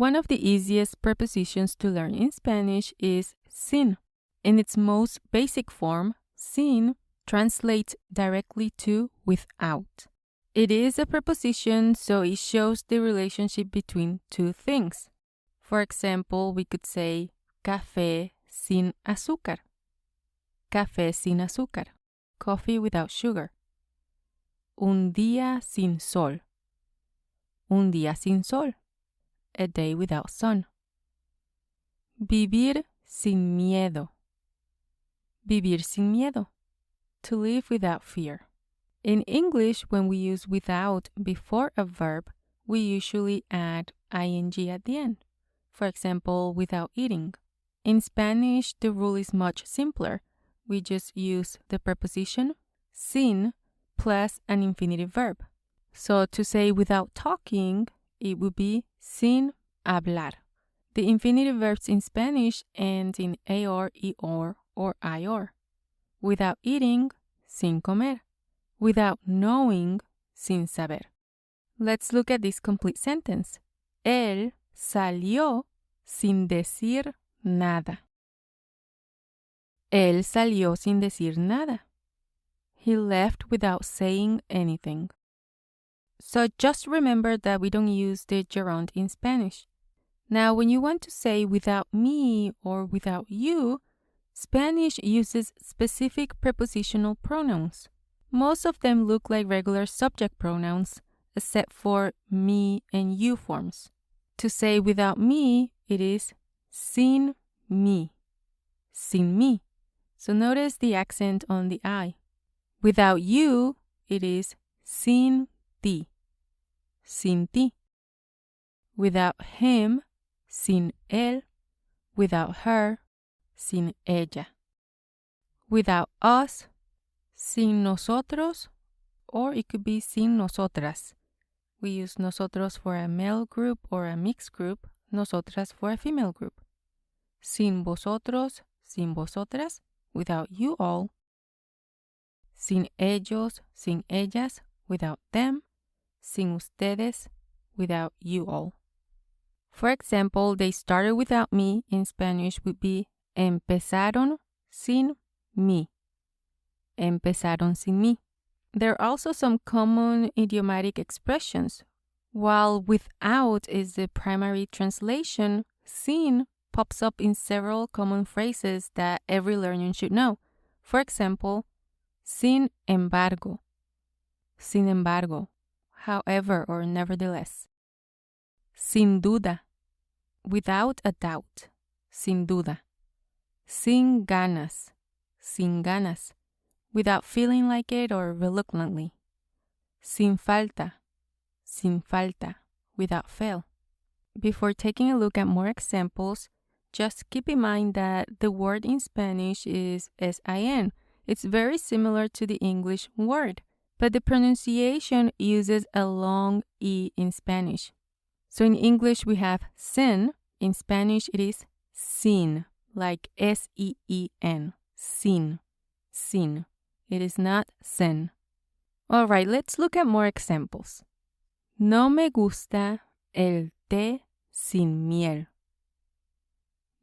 One of the easiest prepositions to learn in Spanish is sin. In its most basic form, sin translates directly to without. It is a preposition, so it shows the relationship between two things. For example, we could say café sin azúcar. Café sin azúcar. Coffee without sugar. Un día sin sol. Un día sin sol. A day without sun. Vivir sin miedo. Vivir sin miedo. To live without fear. In English, when we use without before a verb, we usually add ing at the end. For example, without eating. In Spanish, the rule is much simpler. We just use the preposition sin plus an infinitive verb. So to say without talking, it would be sin hablar. The infinitive verbs in Spanish end in AR, ER, or IR. Without eating, sin comer. Without knowing, sin saber. Let's look at this complete sentence. Él salió sin decir nada. Él salió sin decir nada. He left without saying anything. So just remember that we don't use the gerund in Spanish. Now, when you want to say without me or without you, Spanish uses specific prepositional pronouns. Most of them look like regular subject pronouns, except for me and you forms. To say without me, it is sin mí. Sin mí. So notice the accent on the I. Without you, it is sin ti. Sin ti. Without him, sin él. Without her, sin ella. Without us, sin nosotros, or it could be sin nosotras. We use nosotros for a male group or a mixed group, nosotras for a female group. Sin vosotros, sin vosotras, without you all. Sin ellos, sin ellas, without them. Sin ustedes, without you all. For example, they started without me in Spanish would be empezaron sin mí. Empezaron sin mí. There are also some common idiomatic expressions. While without is the primary translation, sin pops up in several common phrases that every learner should know. For example, sin embargo. Sin embargo. However or nevertheless. Sin duda. Without a doubt. Sin duda. Sin ganas. Sin ganas. Without feeling like it or reluctantly. Sin falta. Sin falta. Without fail. Before taking a look at more examples, just keep in mind that the word in Spanish is sin. It's very similar to the English word, but the pronunciation uses a long E in Spanish. So in English we have sin. In Spanish it is sin, like S-E-E-N. Sin. Sin. It is not sin. All right, let's look at more examples. No me gusta el té sin miel.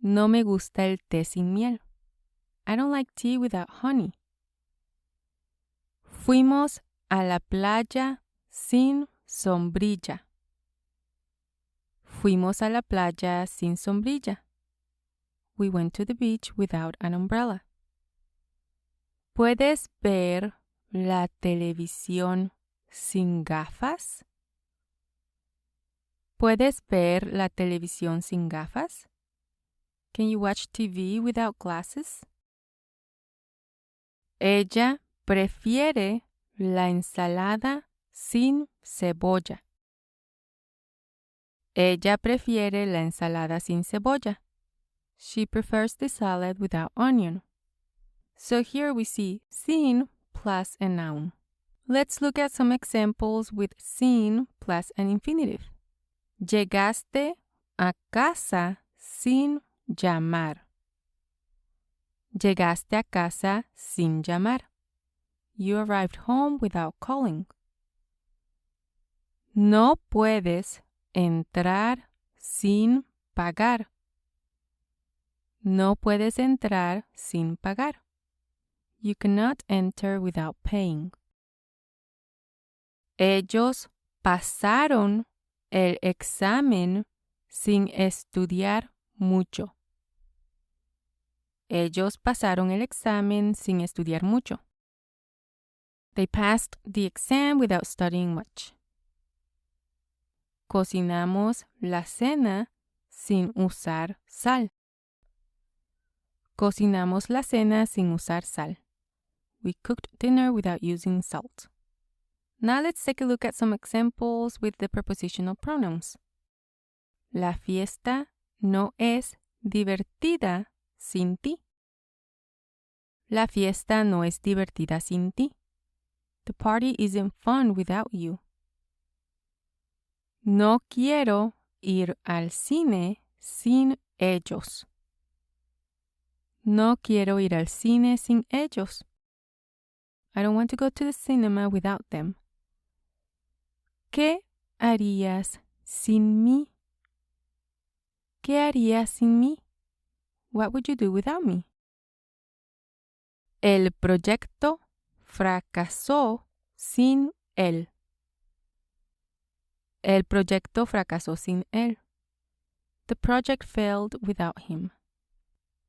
No me gusta el té sin miel. I don't like tea without honey. Fuimos a la playa sin sombrilla. Fuimos a la playa sin sombrilla. We went to the beach without an umbrella. ¿Puedes ver la televisión sin gafas? ¿Puedes ver la televisión sin gafas? Can you watch TV without glasses? Ella prefiere la ensalada sin cebolla. Ella prefiere la ensalada sin cebolla. She prefers the salad without onion. So here we see sin plus a noun. Let's look at some examples with sin plus an infinitive. Llegaste a casa sin llamar. Llegaste a casa sin llamar. You arrived home without calling. No puedes entrar sin pagar. No puedes entrar sin pagar. You cannot enter without paying. Ellos pasaron el examen sin estudiar mucho. Ellos pasaron el examen sin estudiar mucho. They passed the exam without studying much. Cocinamos la cena sin usar sal. Cocinamos la cena sin usar sal. We cooked dinner without using salt. Now let's take a look at some examples with the prepositional pronouns. La fiesta no es divertida sin ti. La fiesta no es divertida sin ti. The party isn't fun without you. No quiero ir al cine sin ellos. No quiero ir al cine sin ellos. I don't want to go to the cinema without them. ¿Qué harías sin mí? ¿Qué harías sin mí? What would you do without me? El proyecto fracasó sin él. El proyecto fracasó sin él. The project failed without him.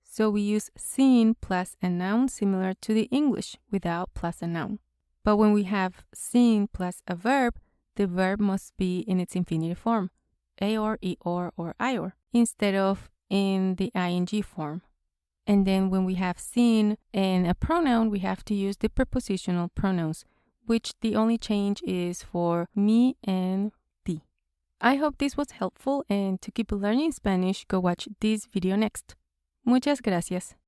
So we use sin plus a noun similar to the English without plus a noun. But when we have sin plus a verb, the verb must be in its infinitive form, eor, eor, or ior, instead of in the ing form. And then when we have sin and a pronoun, we have to use the prepositional pronouns, which the only change is for me and ti. I hope this was helpful, and to keep learning Spanish, go watch this video next. Muchas gracias.